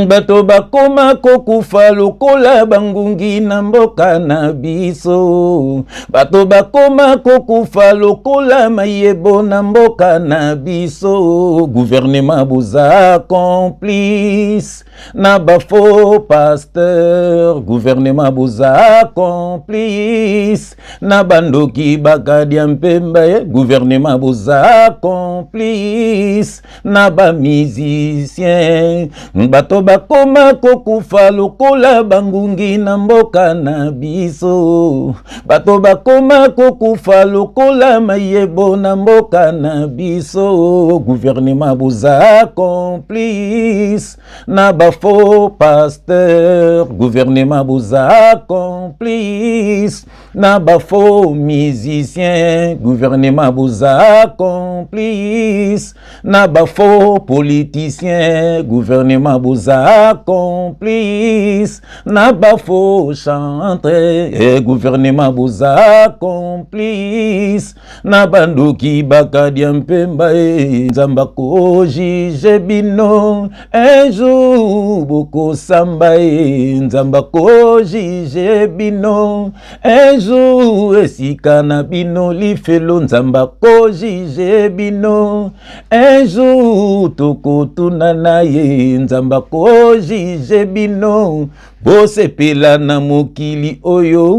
Bato bakoma kokufa lokola bangungi na mboka na biso. Bato bakoma kokufa lokola mayebo na mboka na biso. Gouvernement boza complice na bafo pasteur. Gouvernement boza complice na bandoki bakadia mpemba. Gouvernement boza complice na ba musicien. Bato bakoma kokufa lokola bangungi na mboka na biso. Bato bakoma kokufa lokola mayebo na mboka na biso. Gouvernement boza complice na bafo pasteur. Gouvernement boza complice na bafo musicien. Gouvernement boza complice na bafo politicien. Gouvernement boza complice na bafo chanteur. Gouvernement boza complice na bandoki bakadia mpemba. Nzamba ko jige bino un jour boko samba. Nzamba ko jige bino un jour esika na bino lifelo. Nzamba ko jige bino un jour tokotuna na ye. Nzamba ko jige bino bose pela na mokili oyo.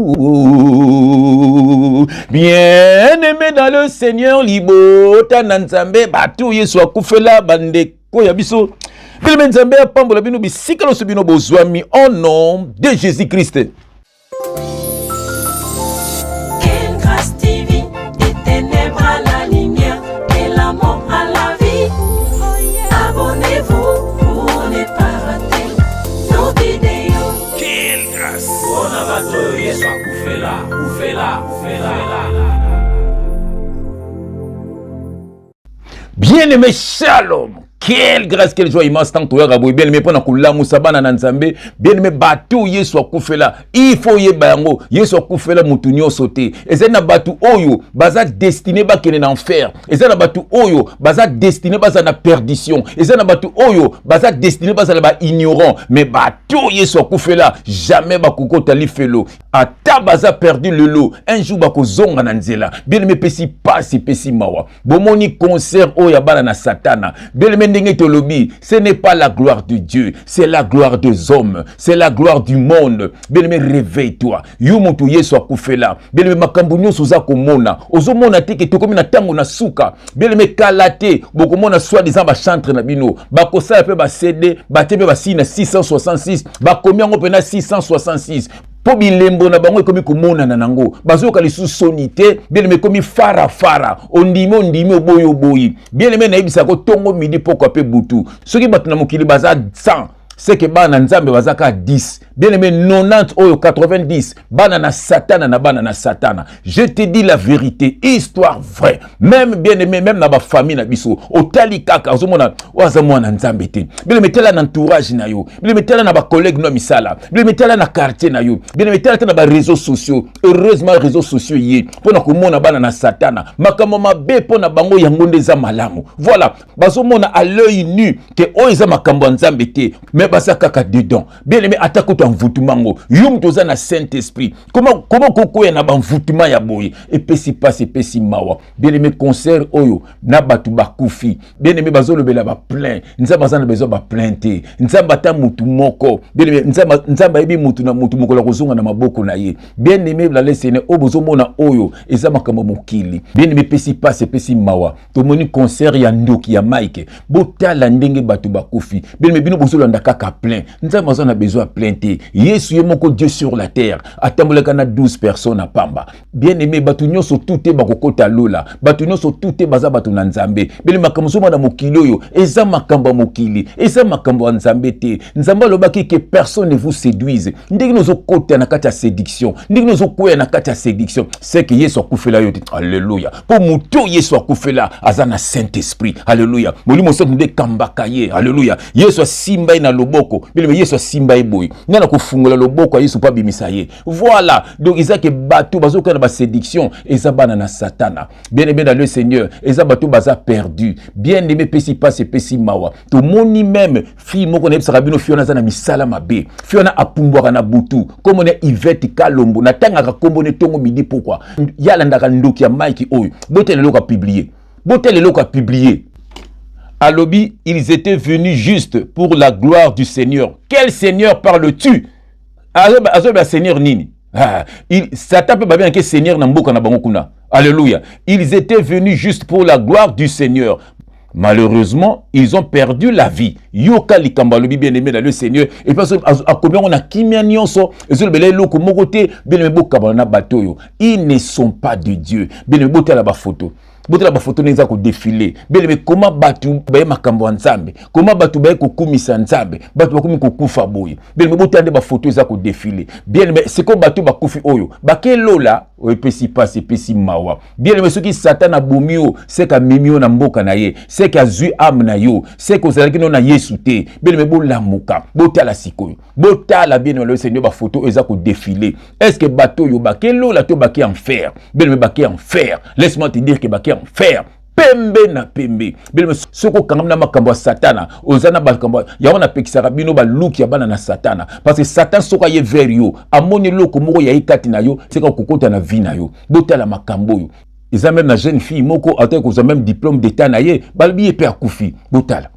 Bien-aimé dans le Seigneur, libota na Nzambe batu yesu akufela bande ko ya biso. Bien-aimé Nzambe apambola bino bisika lo bino bozwami au nom de Jésus-Christ. Bien-aimé, shalom. Quelle grâce, quelle joie immense tant que tu bien aimé pour nakula musabana na Nzambe, bien aimé batu yesu akufela. Il faut yebango yesu akufela mutunyo sauté. Ezena batu oyo baza destiné ba kene na enfer. Ezena batu oyo baza destiné baza na perdition. Ezena batu oyo baza destiné baza ba ignorant. Mais batu yesu akufela jamais ba kokota lifelo. Ata baza perdu le lot. Un jour ba kozonga na nzela. Bien aimé pesi pasi pesi mawa. Bomoni concert oya bana na satana. Bien aimé ce n'est pas la gloire de Dieu, c'est la gloire des hommes, c'est la gloire du monde. Bien-aimé, réveille-toi. Yumoto yesu akufela. Bien-aimé, makambo nyonso za komona. Ozomona te ke tokomi na tango na suka. Bien-aimé, kalate bokomona soi-disant ba chantre na bino. Bakosala pe ba CD, ba te pe ba sina 666, bakomi yango pe na 666. Po bilembo na bango ekomi komona na nango bazoka lisu sonité bien aimé komi fara ondimi oboyi oboyi bien aimé na yebisa ko tongo midi poko pe butu soki bato na mokili baza 100 c'est que bana Nzambe bazaka 10 bien aimé 90 oyo 90 bana na satana na bana na satana. Je te dis la vérité, histoire vraie. Même bien aimé, même na ba famille na biso otali kaka ozomona waza mwana Nzambe te. Bien aimé tela na entourage na yo, bien aimé tela na ba collègue no misala, bien aimé tela na quartier na yo, bien aimé tela na ba réseaux sociaux. Heureusement réseaux sociaux yé pona komona bana na satana makambo mabe pona bango yango ndeza malamu. Voilà bazomona à l'œil nu que oiza makambo Nzambe te. Mais basa kaka dedans. Bien aimé atako to envoûtement. Yum toza na Saint-Esprit. Comment koko ya na ba envoûtement ya boye. Et pesi passe pesi mawa. Bien aimé concert oyo na batu bakufi. Bien aimé bazolo bela ba plein. Nzamba zana bezo ba plainte. Nzamba ta mutu moko. Bien aimé nzamba ebi mutu na mutu moko la kozonga na maboko na ye. Bien aimé la lesene obozo mona oyo eza makambo mokili. Bien aimé pesi passe pesi mawa. To moni concert ya ndoki ya Mike. Botala ndenge batu bakufi. Bien aimé bino bozolo ndaka ka plein. Nzamba zana bezo plainte. Yesu ye moko Dieu sur la terre. Atamboleka na 12 personnes à pamba. Bien aimé batu nyonso tuté bakokota lola. Batu nyonso tuté baza batu na Nzambe. Bele makambo soma na mokili oyo eza makambo mokili. Eza makambo Nzambe te. Nzamba lobaki que personne ne vous séduise. Ndenge nozo kota na kati ya séduction. Ndenge nozo koya na kati ya séduction. C'est que Yesu akufela yo. Alléluia. Pour muto Yesu akufela azana Saint-Esprit. Alléluia. Molimo so nde kambaka ye. Alléluia. Yesu simba na loboko bien aimé Yesu simba eboy ngana ko fungola loboko Yesu pa bimisa ye voilà donc izaki bato bazoka na ba séduction eza bana na satana bien aimé dans le Seigneur eza bato baza perdu bien aimé pesi passe pesi mawa to moni même fille moko na ebisaka bino fiona za na misala mabe fiona apumbwaka na butu comme on est Yvette Kalombo na tangaka kombo ne tongo midi pourquoi yala ndaka ndoki ya Mike oyo botelelo ka publier botelelo ka publier Alobi, ils étaient venus juste pour la gloire du Seigneur. Quel Seigneur parles-tu? Azoba Seigneur nini? Satan peut pas bien que Seigneur n'amboka na bango kuna. Alléluia. Ils étaient venus juste pour la gloire du Seigneur. Malheureusement, ils ont perdu la vie. Yoka likamba lobi bien aimé dans le Seigneur. Et parce que à combien on a kimia nyonso, loko mokote bien aimé boka na bateau. Ils ne sont pas de Dieu. Bien aimé bote la ba photo. Bote la ba photo neza ko défiler. Bien aimé comment batu ba makambo nzambe. Comment batu ba ko kumisa nzambe. Batu ba kumi ko kufa boy. Bien aimé bote ande ba photo eza ko défiler. Bien aimé c'est comme batu ba kufi oyo. Ba ke lola pesi passe pesi mawa. Bien aimé ceux qui Satan a bomio, c'est ka mimio na mboka na ye. C'est ka zui am na yo. C'est ko zalaki no na Yesu te. Bien aimé bo lamuka. Bota la sikoyo. Bota la bien aimé le Seigneur ba photo eza ko défiler. Est-ce que bateau yo ba ke lola to ba ke en fer. Bien aimé ba ke en fer. Laisse-moi te dire que ba ke en fer. Pembe na pembe bileme soko kangam na makambo ya satana ozana makambo ya wana pekisaka bino ba luki ya bana na satana parce que satan soka ye vers yo amoni loko moko ya ikati na yo seka kokota na vie na yo botala makambo yo eza même na jeune fille moko atako za même diplôme d'état na ye balbi ye pe akufi botala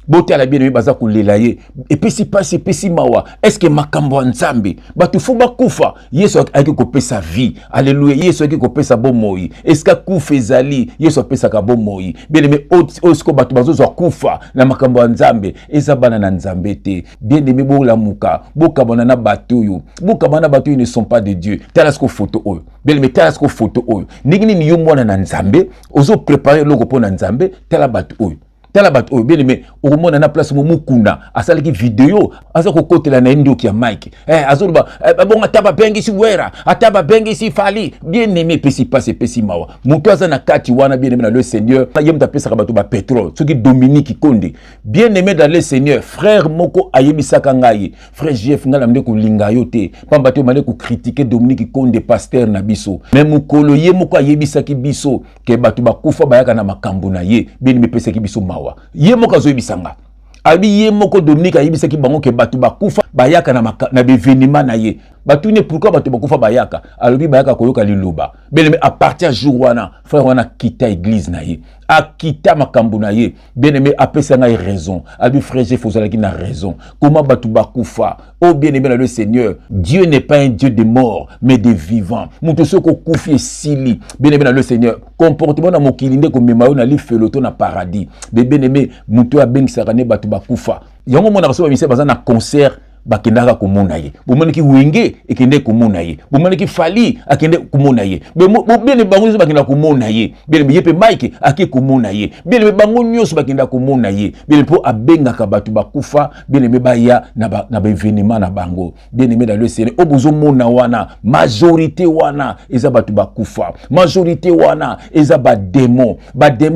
botala bien aimé baza kolela ye et puis si passe puis si mawa est-ce que makambo nzambe batu fu bakufa Yesu aki kopesa vie alléluia Yesu aki kopesa bomoi est-ce que kufa ezali Yesu apesa ka bomoi bien aimé osko batu bazo kufa na makambo nzambe eza bana na nzambe te bien aimé bola muka bokabana na batu yo bokabana batu ne sont pas de Dieu tala sko photo oyo bien aimé tala sko photo oyo ningini ni yo mwana na nzambe ozo préparer loko pona nzambe tala batu oyo tala bato oyo bien aimé okomona na place mo mukuna asalaki video aza kokotela na ndoki ya Mike azoloba bonga taba bengi si wera ataba bengi si fali bien aimé pesi passe pesi mawa muto aza na kati wana bien aimé dans le Seigneur yem ta pesa bato ba pétrole soki Dominique Konde bien aimé dans le Seigneur frère moko ayebisaka ngai frère Jeff ngala mde ko linga yo te pamba te male ko critiquer Dominique Konde pasteur na biso même mukolo ye moko ayebisaki biso ke bato bakufa bayaka na makambo na ye bien aimé pesa ki biso mawa ye moko azoyebisanga abi ye moko Dominique ayebisaki bango ke bato bakufa bayaka na bevenima na ye batu ne pourquoi bato bakufa bayaka alobi bayaka koyoka liloba bien à partir jour wana frère wana kita église na ye akita makambo na ye bien aimé apesa ngai raison abi frère Jeff ozalaki na raison comment bato bakufa oh bien aimé dans le Seigneur Dieu n'est pas un Dieu de mort mais de vivants muto soko kufi sili bien aimé dans le Seigneur comportement na mokili nde ko mema yo na lifeloto na paradis bien aimé muto abengisaka ne bato bakufa yango mona kaso ba mise baza na concert bakendaka komona ye bomonaki wenge ekende komona ye bomonaki fali akende komona ye bene bango nyonso bakenda komona ye bene yepe Mike ake komona ye bene bango nyonso bakenda komona ye bene po abengaka bato bakufa bene baya na événement na bango bene dans le Seigneur obozo mona wana majorité wana eza bato bakufa majorité wana eza ba démon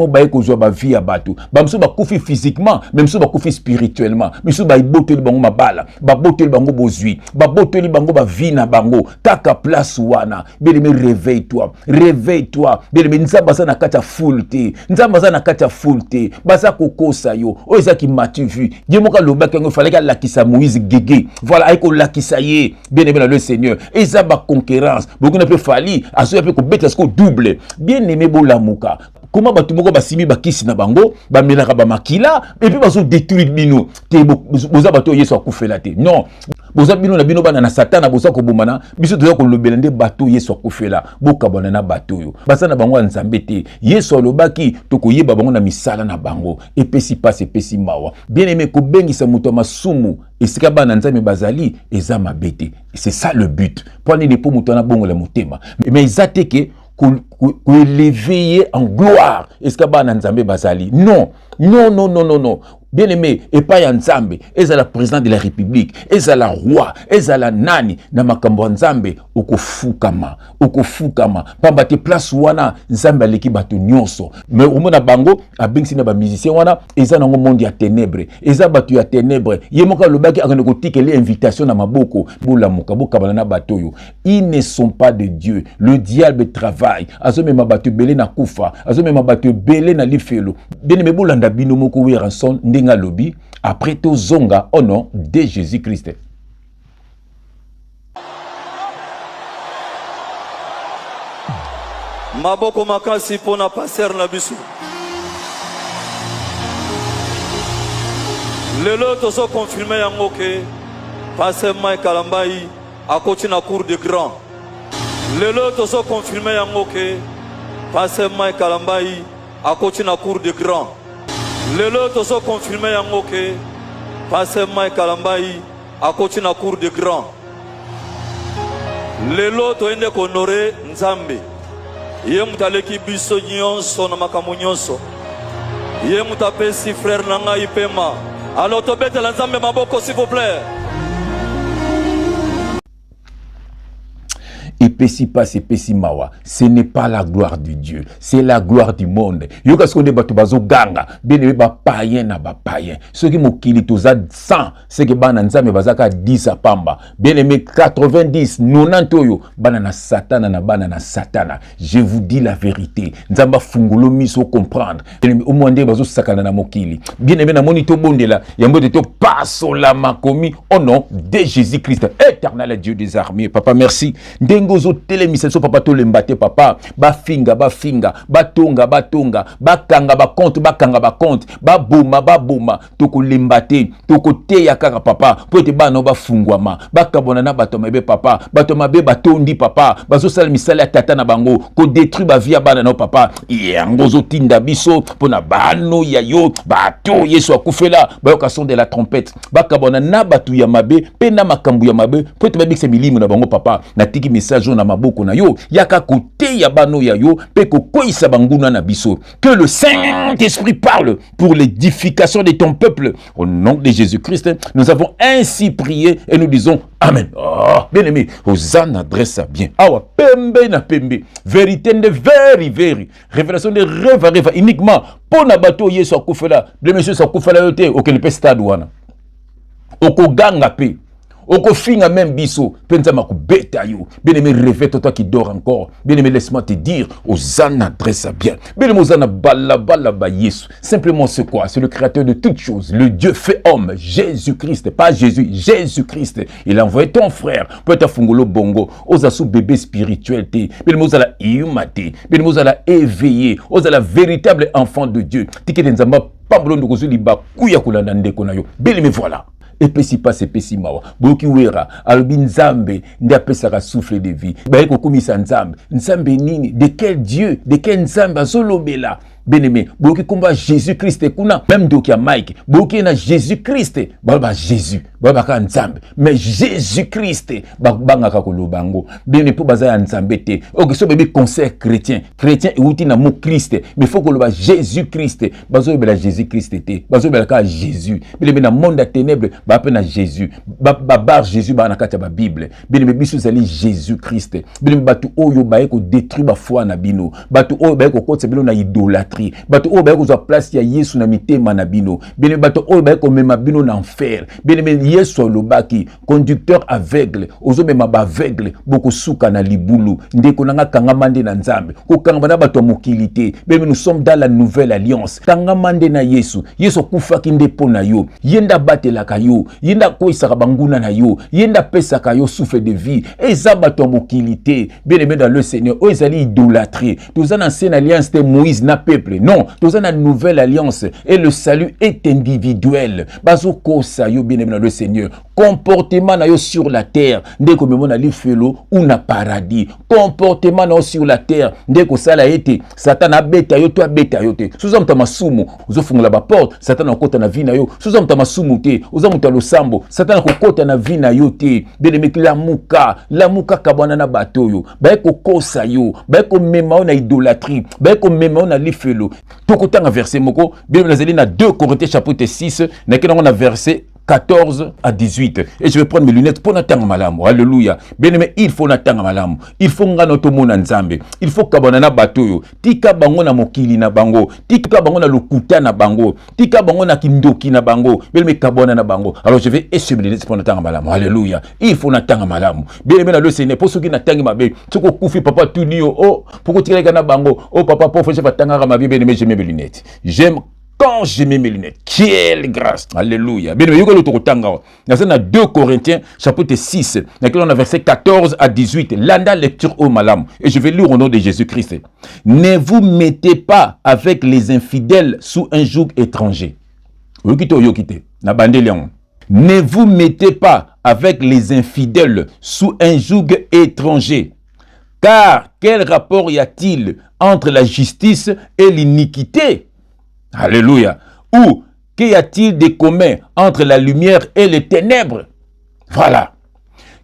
baye kozwa ba vie ya bato bamso bakufi physiquement même so bakufi spirituellement miso ba iboteli bango mabala baboteli bango bozui baboteli bango ba vie na bango kaka place wana bien-aimé réveille-toi bien-aimé nzamba za na kata full te nzamba za na kata full te baza kokosa yo o ezaki matu vu Dieu moka lobaka ngo fallait la kisa Moïse gege voilà ay ko lakisa ye bien-aimé dans le Seigneur eza ba concurrence beaucoup na pe fali aso pe ko beta sko double bien-aimé bolamuka comment batu moko basimi bakisi na bango bamelaka ba makila et puis baso détruire bino te boza bato Yesu akufela te non boza bino na bino bana na satana boza ko bomana biso toya ko lobela nde bato Yesu akufela bokabona na bato yo basa na bango nzambe te Yesu alobaki to koyeba bango na misala na bango epesi passe epesi mawa bien aimé ko bengisa muto masumu esika bana nzambe bazali eza mabete c'est ça le but pour ni po muto na bongo la motema mais izate ke élever en gloire. Est-ce que bana nzambe bazali? Non. Non, non, non, non, non. Bien aimé, et pas ya nzambe, eza la président de la République, eza la roi, eza la nani, na makambo nzambe, okofukama, pamba te place wana, nzambe aleki bato nyonso. Mais au mona bango, abengsi na ba musicien wana, eza nango monde ya ténèbres, eza bato ya ténèbres, yemoka lobaki akane kotike les invitations na maboko, bola muka, boka balana bato yo. Ils ne sont pas de Dieu. Le diable travaille. Azome mabato belé na kufa, azome mabato belé na lifelo. Bien aimé, bolanda bino moko weranson, lobby après tout zonga au nom de Jésus-Christ. Maboko makasi pona passer na bisu. Lelo tozo confirmer yango ke passer Mike Kalambai a coach na cour de grand. Lelo tozo confirmer yango ke passer Mike Kalambai a coach na cour de grand. Lelo tozo confirmer yango ke passer Mike Kalambai a coach na cour de grand. Lelo to ende honore nzambe. Ye mutaleki biso nyonso na makambo nyonso. Ye mutapesi frère nanga ipema. Alors to betela nzambe maboko s'il vous plaît. Et pesi passe pesi mawa, ce n'est pas la gloire de Dieu, c'est la gloire du monde. Yoka skonde bato bazo ganga, bien ba païen na ba païen. Ceux qui mokili toza 100, c'est que bana nzambe bazaka 10 a pamba. Bien aimé 90, 90 oyo bana na satana na bana na satana. Je vous dis la vérité. Nzamba fungolo miso comprendre. Au moins bazo sakana na mokili. Bien aimé na monito bondela, yambo to passo la makomi au nom de Jésus-Christ, éternel Dieu des armées. Papa merci. Ngozo telemisa so papa to lembate papa ba finga batonga bakanga ba compte ba boma toko lembate toko teya kaka papa po te bana ba fungwama bakabona na bato mabe papa bato mabe batondi papa bazo sala misala ya tata na bango ko détruire ba via bana na papa ngozo tinda biso pona bano ya yo bato Yesu akufela bayoka son de la trompette bakabona na bato ya mabe pe na makambu ya mabe po te babikse milimo na bango papa na tiki message na maboko na yo yaka kote ya bano ya yo pe ko koisa banguna na biso. Que le Saint-Esprit parle pour l'édification de ton peuple au nom de Jésus-Christ. Nous avons ainsi prié et nous disons amen. Oh, bien aimé, Hosanna adresse ça bien. Awa pembe na pembe, vérité de very révélation de rêve uniquement pour na bato Yesu akufela. Le monsieur sakufela yote auquel peut stade wana. Oko ganga pe Oko finga même biso, penza makubeta yo. Bien aimé, réveille toi qui dors encore. Bien aimé, laisse-moi te dire, Hosanna adresse bien. Bien aimé, Hosanna bala Yesu. Simplement c'est quoi? C'est le créateur de toutes choses. Le Dieu fait homme, Jésus-Christ, pas Jésus, Jésus-Christ. Il a envoyé ton frère pour être fungolo bongo. Osa sous bébé spirituel te. Bien aimé, Osa iumate. Bien aimé, Osa éveillé. Osa la véritable enfant de Dieu. Tike nzamba pambolo ndokozo liba kuya kulanda ndeko na yo. Bien aimé, voilà. Et pesi passe pesi mawa boki wera alobi nzambe ndi apesaka souffle de vie baye kokomisa nzambe nini, de quel Dieu, de quel nzambe azolobela. Bien-aimé, boki komba Jésus-Christ kuna même doki ya Mike boki na Jésus-Christ baba Jésus baba nzambe mais Jésus-Christ bangaka kolobango bien pour baza ya nzambe te. OK, so bébé concert chrétien outi na mo Christ mais faut koloba Jésus-Christ bazo bela Jésus-Christ te bazo bela ka Jésus bien na monde à ténèbres ba pe na Jésus ba Jésus ba na kati ba Bible bien biso zali Jésus-Christ bien batu oyo ba ko détruire ba foi na bino batu oyo ba ko kotse bino na idolâtrie bato oyo baye kozwa place ya Yesu na mitema na bino bien bato oyo baye komema bino na enfer bien Yesu alobaki conducteur aveugle ozomema ba aveugle boko suka na libulu ndeko nanga kangama nde na nzambe ko kangama na bato mokili te bien nous sommes dans la nouvelle alliance kangama nde na Yesu kufaki nde pona yo yenda batelaka yo yenda koisaka banguna na yo yenda pesaka yo souffle de vie eza bato mokili te bien dans le Seigneur oyo ezali idolâtrie tozana ancienne alliance te Moïse na peuple peuple. Non, tous une nouvelle alliance et le salut est individuel. Bazo kosa yo bien aimé le Seigneur. Comportement na yo sur la terre, ndeko memo na lifelo ou na paradis. Comportement na yo sur la terre, ndeko sala ete Satan a beta yo to beta yo te. Suza mtamasumu, uzo fungola ba porte, Satan akota na vie na yo. Suza mtamasumu te, uzo mutalo sambo, Satan akota na vie na yo te. Bien aimé la muka kabwana na bato yo. Ba ko kosa yo, ba ko mema na idolâtrie, ba ko mema na lifelo. Tokotanga verset moko, bien aimé na 2 Corinthiens chapitre 6, na kena na verset 14 à 18. Et je vais prendre mes lunettes pour n'attendre malamu. Alléluia. Bien aimé, il faut n'attendre malamu. Il faut ngano to mona nzambe. Il faut kabana batoyo. Tika bango na mokili na bango. Tika bango na lokuta na bango. Tika bango na kindoki na bango. Bien aimé, kabana na bango. Alors je vais essuyer mes lunettes pour n'attendre malamu. Alléluia. Il faut n'attendre malamu. Bien aimé, le Seigneur, pour ceux qui n'attendent ma bé. Toko koufi papa tout nio. Oh, pourquoi tu na bango? Oh papa, pour faire tanga ma vie. Bien aimé, j'ai mes lunettes. J'aime quand j'ai mis mes lunettes. Quelle grâce. Alléluia. Bien, dans 2 Corinthiens, chapitre 6, dans lequel on a verset 14 à 18. Landa lecture au malam. Et je vais lire au nom de Jésus-Christ. Ne vous mettez pas avec les infidèles sous un joug étranger. Ne vous mettez pas avec les infidèles sous un joug étranger. Car quel rapport y a-t-il entre la justice et l'iniquité? Alléluia. Ou qu'y a-t-il de commun entre la lumière et les ténèbres? Voilà.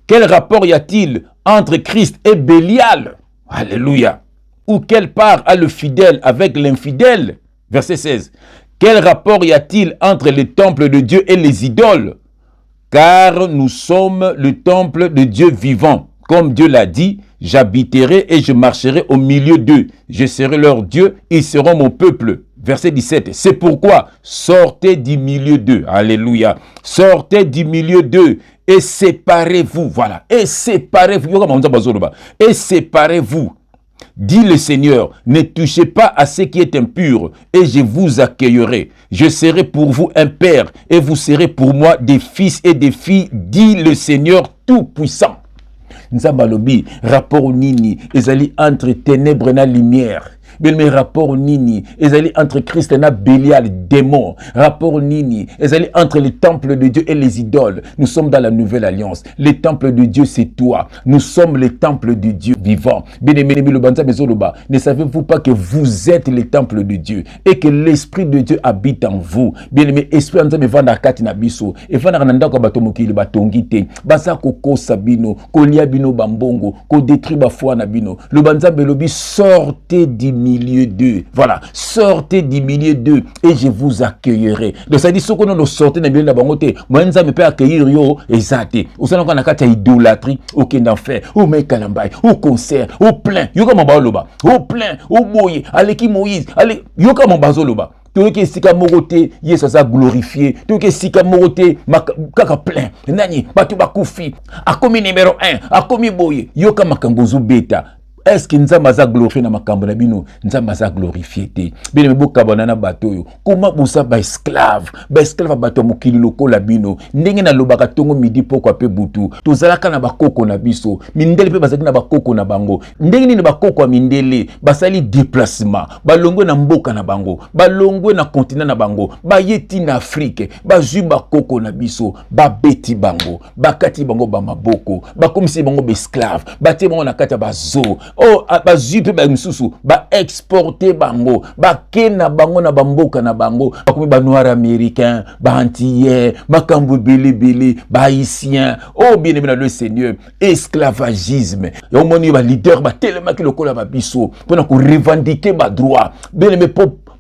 Quel rapport y a-t-il entre Christ et Bélial? Alléluia. Ou quelle part a le fidèle avec l'infidèle? Verset 16. Quel rapport y a-t-il entre le temple de Dieu et les idoles? Car nous sommes le temple de Dieu vivant. Comme Dieu l'a dit, j'habiterai et je marcherai au milieu d'eux. Je serai leur Dieu, ils seront mon peuple. Verset 17. C'est pourquoi sortez du milieu d'eux. Alléluia. Sortez du milieu d'eux et séparez-vous. Voilà. Et séparez-vous. Et séparez-vous. Dit le Seigneur, ne touchez pas à ce qui est impur et je vous accueillerai. Je serai pour vous un père et vous serez pour moi des fils et des filles, dit le Seigneur Tout-Puissant. Nzambalobi, rapport nini, ezali entre ténèbres et lumière. Mes rapport nini, ezali entre Christ et Bélial, démon. Rapport nini, ezali entre les temples de Dieu et les idoles. Nous sommes dans la nouvelle alliance. Les temples de Dieu, c'est toi. Nous sommes les temples de Dieu vivant. Ne savez-vous pas que vous êtes les temples de Dieu et que l'Esprit de Dieu habite en vous? Bien-aimé, Esprit de Dieu vanda kati na biso. Et vanda nanda ko bato mokili batongite. Basa ko kosa bino, ko lia bino bambongo, ko détruit ba foi na bino. Le banza belobi sortez du milieu d'eux. Voilà, sortez du milieu d'eux et je vous accueillerai. Donc ça dit ce qu'on nous sortez dans milieu de bangote. Moi nza me peut accueillir yo ezate. Ou ça na kati ya idolâtrie, aucun enfer, ou me kalambai, ou concert, ou plein. Yo comme ba au plein, au boye, aleki Moïse, allez, yo comme bazoloba. Tout que sika morote, yeso sa glorifié. Tout que sika morote, kaka plein. Nani, batu bakufi. A commis numéro 1, a commis boye. Yo comme makambozo beta. Est-ce que Nzamba za glorifié na makambo na bino? Nzamba za glorifié te. Bino meboka banana batoyo. Comment bosa ba esclave? Ba esclave bato mokili lokola bino. Ndenge na lobaka tongo midi poko pe butu. Tozalaka na bakoko na biso. Mindele pe bazaki na bakoko na bango. Ndenge ni bakoko mindele basali déplacement. Balongwe na mboka na bango. Balongwe na continent na bango. Ba yeti na Afrique. Ba zui bakoko na biso. Ba beti bango. Bakati bango ba maboko. Ba komisi bango be esclave. Ba te bango na kata bazo. Oh, ba zupe ba msusu, ba exporter bango, ba kena bango na bamboka na bango, ba komi ba noir américain, ba antillais, ba kambo bele, ba haïtien. Oh, bien aimé le Seigneur, esclavagisme. Ya omoni ba leader ba tellement que le kola ba biso, pour ko revendiquer ba droit. Bien aimé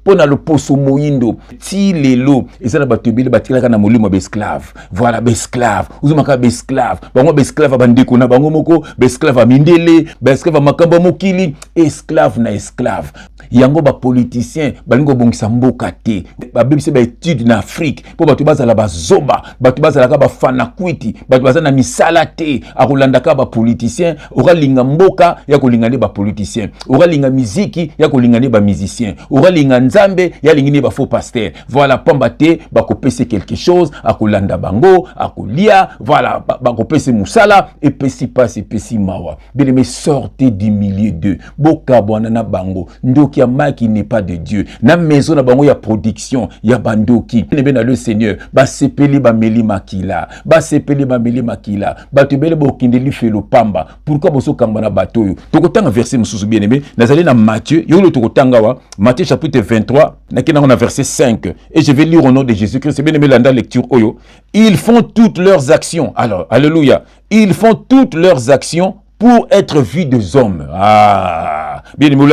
pona le poso moindo ti lelo ezala batobile batilaka na molimo ba esclave. Voilà, ba esclave uzumaka ba esclave bango ba esclave bandeko na bango moko ba esclave mindele ba esclave makamba mokili esclave na esclave yango ba politicien balingo bongisa mboka te ba bebise ba étude na Afrique po batu bazala bazoba batu bazala ka ba fana kwiti batu bazala na misala te akulandaka ba politicien oralinga mboka ya kolingane ba politicien oralinga miziki ya kolingane ba musicien oralinga nzambe ya lingine ba faux pasteur. Voilà, pambate ba kopese quelque chose akolanda bango akolia. Voilà, ba kopese musala et pesi passe pesi mawa. Bien aimé, sortez du milieu d'eux. Boka bwana na bango ndoki ya mai qui n'est pas de Dieu. Na maison na bango ya production ya bandoki. Nebe na le Seigneur ba sepeli ba meli makila. Ba sepeli ba meli makila. Ba tebele bo kindeli felo pamba. Pourquoi boso kamba na bato yo? Tokotanga verset mususu bien aimé. Nazali na Matthieu, yo le tokotanga wa Matthieu chapitre 23, na kina na verset 5 et je vais lire au nom de Jésus-Christ. C'est bien aimé la lecture oyo. Ils font toutes leurs actions. Alors, alléluia. Ils font toutes leurs actions pour être vus des hommes. Ah, bien aimé,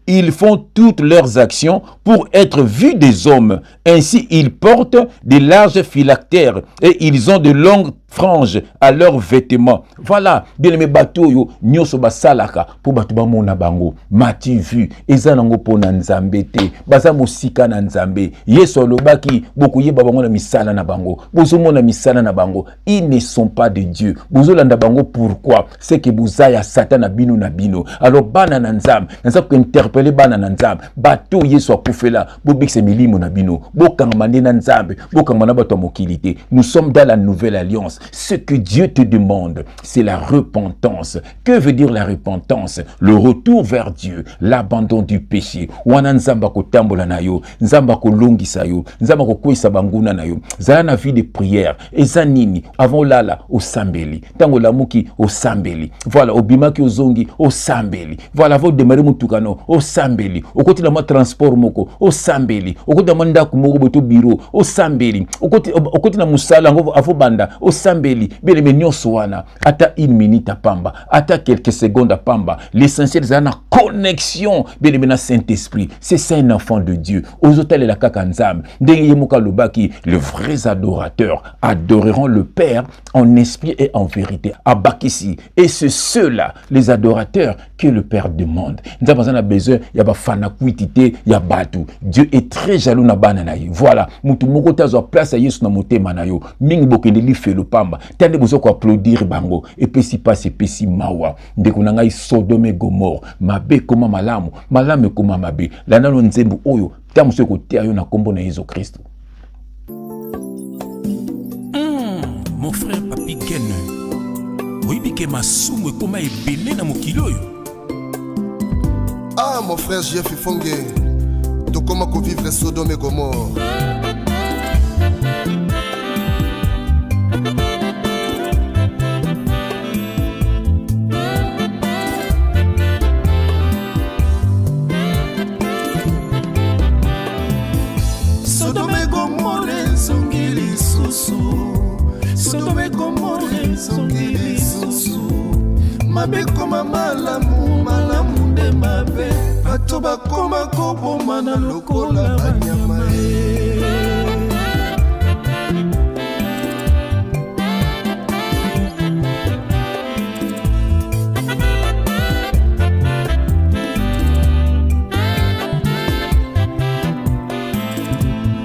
ils font toutes leurs actions pour être vus des hommes. Ainsi, ils portent des larges phylactères et ils ont de longues franges à leurs vêtements. Voilà, bien aimé bateau yo nyoso basalaka pour bato ba mona bango. Mati vu eza nango pona nzambe te. Baza musika na nzambe. Yeso lobaki boku yeba bango na misala na bango. Bozo mona misala na bango. Ils ne sont pas de Dieu. Bozo landa bango pourquoi? C'est que bozaya Satan na bino na bino. Alors bana na nzambe, nza ko interpeller bana na nzambe. Bateau yeso akufela, bobikse milimo na bino. Bokangmane na nzambe, bokangmana bato mokilité. Nous sommes dans la nouvelle alliance. Ce que Dieu te demande, c'est la repentance. Que veut dire la repentance? Le retour vers Dieu, l'abandon du péché. Wana nzamba ko tambola na yo, nzamba ko longisa yo, nzamba ko kwesa banguna na yo. Zala na vie de prière. Eza nini? Avant lala au sambeli. Tango lamuki au sambeli. Voilà, obimaki ozongi au sambeli. Voilà, vo demare mutukano au sambeli. Okoti na ma transport moko au sambeli. Okoti na manda kumoko boto bureau au sambeli. Okoti na musala ngo avo banda au sambeli. Bele menyoso wana ata une minute à pamba, ata quelques secondes à pamba. L'essentiel c'est la connexion bele mena Saint-Esprit. C'est ça un enfant de Dieu. Ozotale la kakanzam. Ndenge yemuka lobaki, les vrais adorateurs adoreront le Père en esprit et en vérité. Abakisi. Et c'est ceux-là, les adorateurs, que le Père demande. Nous avons besoin, il y a fana kuitité, il y a batu. Dieu est très jaloux na bananayi. Voilà. Mutu moko tazo place à Yesu na motema na yo. Mingi bokendeli felo pamba. Tande bozo ko applaudir bango. Et puis si passe et si mawa. Ndeko na ngai Sodome Gomorre. Mabe koma malamu, malamu koma mabe. Lana no nzembu oyo tamu se ko tia yo na kombo na Yesu Christ. Mon frère Papi Ken. Oui, bike masumu koma ebele na mokili oyo. Ah, mon frère Jeff Fongue, de comment vivre Sodome et Gomorre. Sodome et Gomorre songili susu. Sodome et Gomorre songili susu. Mabe koma malamu, malamu de mabe. Bato bakoma koboma na lokola banyama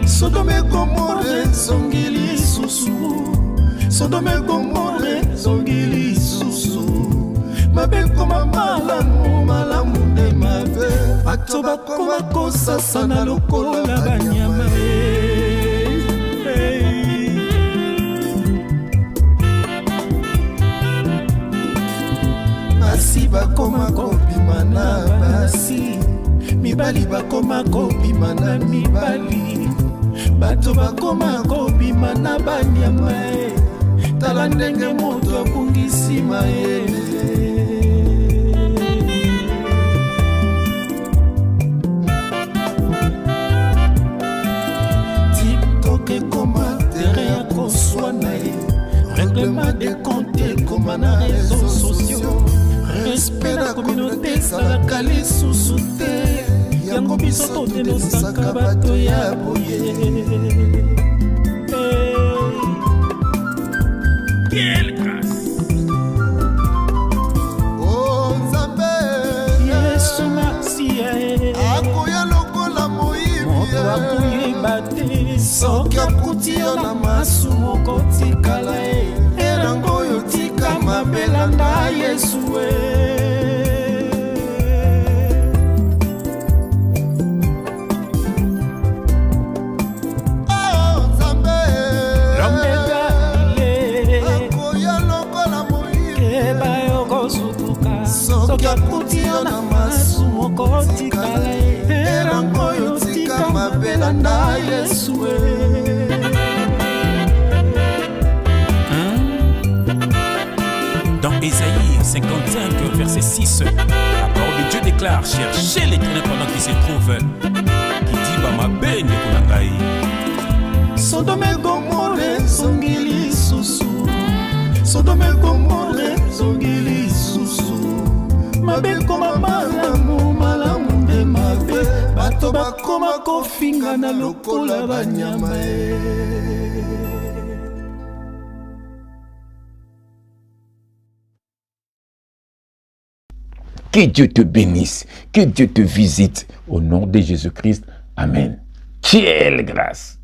Sodome et Gomorre songili susu. Sodome et Gomorre songili susu. Mabe koma malamu, malamu de mabe. Bato bakoma kosasa na lokola banyama Basi bakoma kobima na basi. Mibali bakoma kobima na mibali. Bato bakoma kobima na banyama Tala ndenge moto abungisi maele TikTok ekoma terrain ya koswana règlement de compte ekoma na réseaux sociaux. Respect na communauté ezalaka lisusu te. Yango biso totenosaka bato ya boye. Quelle grâce! Oh Nzambe, Yesu Masia akoya lokola moyibi. moto akoyeba te soki akuti yo na masumu kotikala erango oyo tika mabelanda Yesu Oh Nzambe, Lomega ile akoya lokola moyibi. eba yo kosutuka soki akuti yo na masumu kotikala na Yesu. Dans Ésaïe 55, verset 6, la parole de Dieu déclare: cherchez l'Éternel pendant qu'il se trouve, qui dit ma benne de Konangai. Sodome Gomorre zongili susu, Sodome Gomorre zongili susu, mabe koma malamu, malamu nde mabe, bato bakoma kofinga na lokola banyama. Que Dieu te bénisse, que Dieu te visite. Au nom de Jésus-Christ, Amen. Quelle grâce!